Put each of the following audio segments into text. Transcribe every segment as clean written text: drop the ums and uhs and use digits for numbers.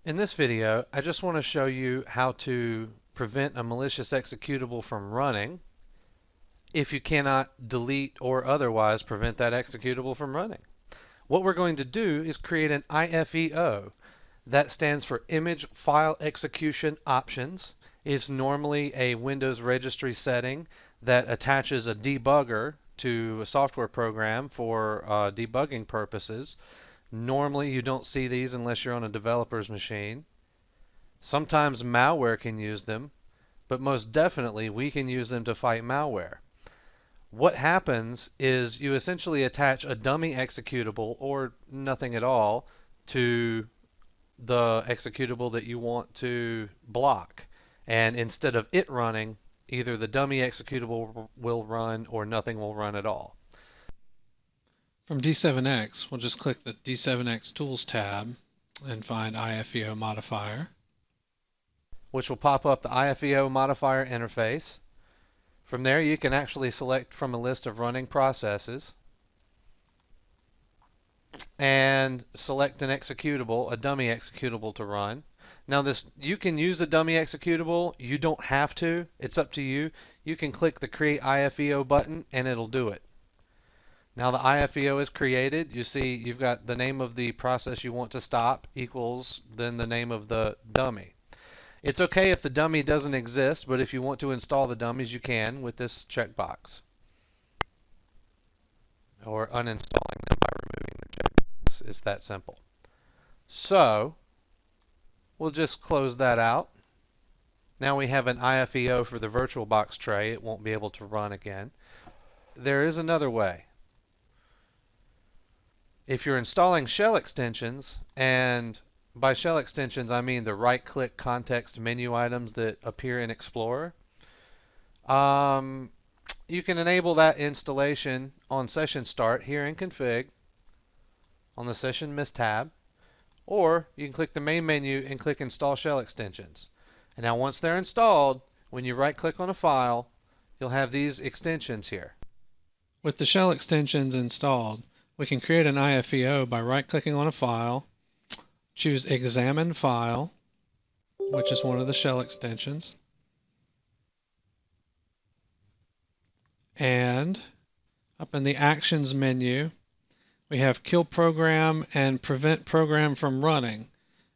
In this video, I just want to show you how to prevent a malicious executable from running if you cannot delete or otherwise prevent that executable from running. What we're going to do is create an IFEO. That stands for Image File Execution Options. It's normally a Windows registry setting that attaches a debugger to a software program for debugging purposes. Normally you don't see these unless you're on a developer's machine. Sometimes malware can use them, but most definitely we can use them to fight malware. What happens is you essentially attach a dummy executable or nothing at all to the executable that you want to block. And instead of it running, either the dummy executable will run or nothing will run at all. From d7x, we'll just click the d7x Tools tab and find IFEO Modifier, which will pop up the IFEO Modifier interface. From there, you can actually select from a list of running processes and select an executable, a dummy executable to run. Now you can use a dummy executable. You don't have to. It's up to you. You can click the Create IFEO button and it'll do it. Now the IFEO is created. You see you've got the name of the process you want to stop equals then the name of the dummy. It's okay if the dummy doesn't exist, but if you want to install the dummies, you can with this checkbox. Or uninstalling them by removing the checkbox. It's that simple. So, we'll just close that out. Now we have an IFEO for the VirtualBox tray. It won't be able to run again. There is another way. If you're installing shell extensions, and by shell extensions, I mean the right-click context menu items that appear in Explorer. You can enable that installation on Session Start here in Config on the Session Miss tab, or you can click the main menu and click Install Shell Extensions. And now once they're installed, when you right-click on a file, you'll have these extensions here. With the shell extensions installed, we can create an IFEO by right-clicking on a file, choose Examine File, which is one of the shell extensions, and up in the Actions menu, we have Kill Program and Prevent Program from Running.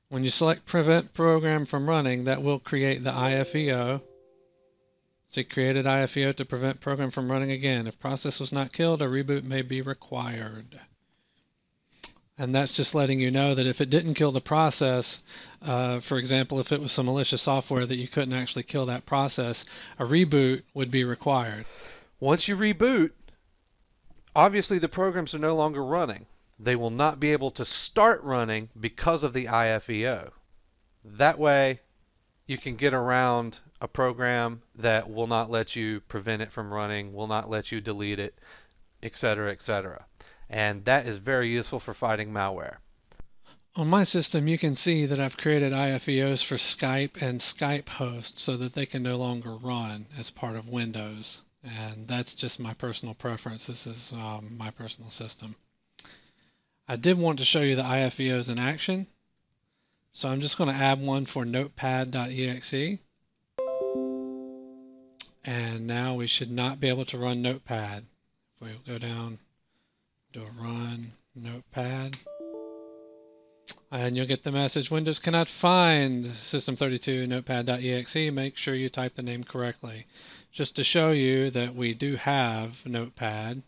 When you select Prevent Program from Running, that will create the IFEO. So created IFEO to prevent program from running again. If process was not killed, a reboot may be required. And that's just letting you know that if it didn't kill the process, for example, if it was some malicious software that you couldn't actually kill that process, a reboot would be required. Once you reboot, obviously the programs are no longer running. They will not be able to start running because of the IFEO. That way, you can get around a program that will not let you prevent it from running, will not let you delete it, etc., etc. And that is very useful for fighting malware. On my system, you can see that I've created IFEOs for Skype and Skype hosts so that they can no longer run as part of Windows. And that's just my personal preference. This is my personal system. I did want to show you the IFEOs in action. So I'm just going to add one for notepad.exe. And now we should not be able to run Notepad. If we go down, do a run Notepad. And you'll get the message, Windows cannot find System32 Notepad.exe. Make sure you type the name correctly. Just to show you that we do have Notepad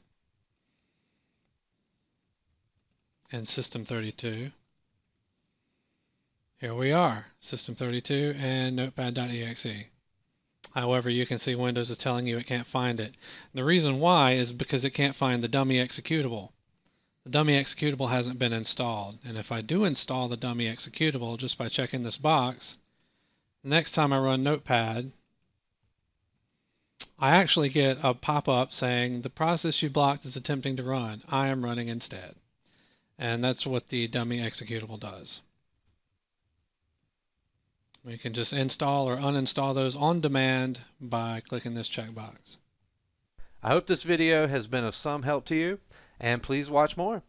and System32. Here we are, System32 and Notepad.exe. However, you can see Windows is telling you it can't find it. The reason why is because it can't find the dummy executable. The dummy executable hasn't been installed. And if I do install the dummy executable just by checking this box, next time I run Notepad, I actually get a pop-up saying the process you blocked is attempting to run. I am running instead. And that's what the dummy executable does. We can just install or uninstall those on demand by clicking this checkbox. I hope this video has been of some help to you, and please watch more.